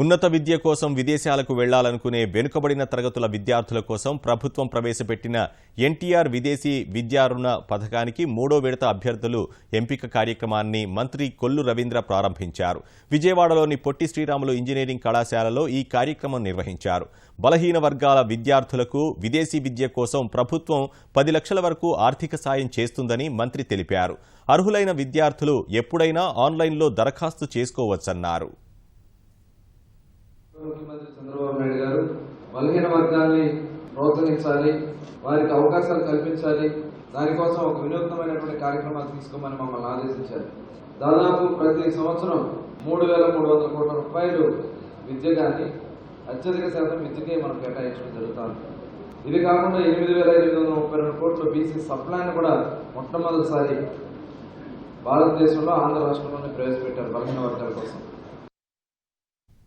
ఉన్నత విద్య కోసం విదేశాలకు వెళ్లాలనుకునే వెనుకబడిన తరగతుల విద్యార్థుల కోసం ప్రభుత్వం ప్రవేశపెట్టిన ఎన్టీఆర్ విదేశీ విద్యా రుణ పథకానికి 3వ విడత అభ్యర్థులు ఎంపిక కార్యక్రమాన్ని మంత్రి కొల్లు రవీంద్ర ప్రారంభించారు. విజయవాడలోని పొట్టి శ్రీరాములు ఇంజనీరింగ్ కళాశాలలో ఈ కార్యక్రమం నిర్వహించారు. బలహీన వర్గాల విద్యార్థులకు విదేశీ విద్య కోసం ప్రభుత్వం 10 లక్షల వరకు ఆర్థిక సాయం చేస్తుందని మంత్రి తెలిపారు. అర్హులైన విద్యార్థులు ఎప్పుడైనా ఆన్లైన్లో దరఖాస్తు చేసుకోవచ్చన్నారు. ముఖ్యమంత్రి చంద్రబాబు నాయుడు గారు బలహీన వర్గాన్ని ప్రోత్సహించాలి, వారికి అవకాశాలు కల్పించాలి, దానికోసం ఒక వినూత్నమైనటువంటి కార్యక్రమాలు తీసుకోమని మమ్మల్ని ఆదేశించారు. దాదాపు ప్రతి సంవత్సరం 3,300 కోట్ల రూపాయలు విద్య కానీ అత్యధిక శాతం విద్యకే మనం కేటాయించడం జరుగుతుంది. ఇది కాకుండా 8,832 కోట్ల బీసీ సప్లాన్ కూడా మొట్టమొదటిసారి భారతదేశంలో ఆంధ్ర రాష్ట్రంలోనే ప్రవేశపెట్టారు బలహీన వర్గాల కోసం.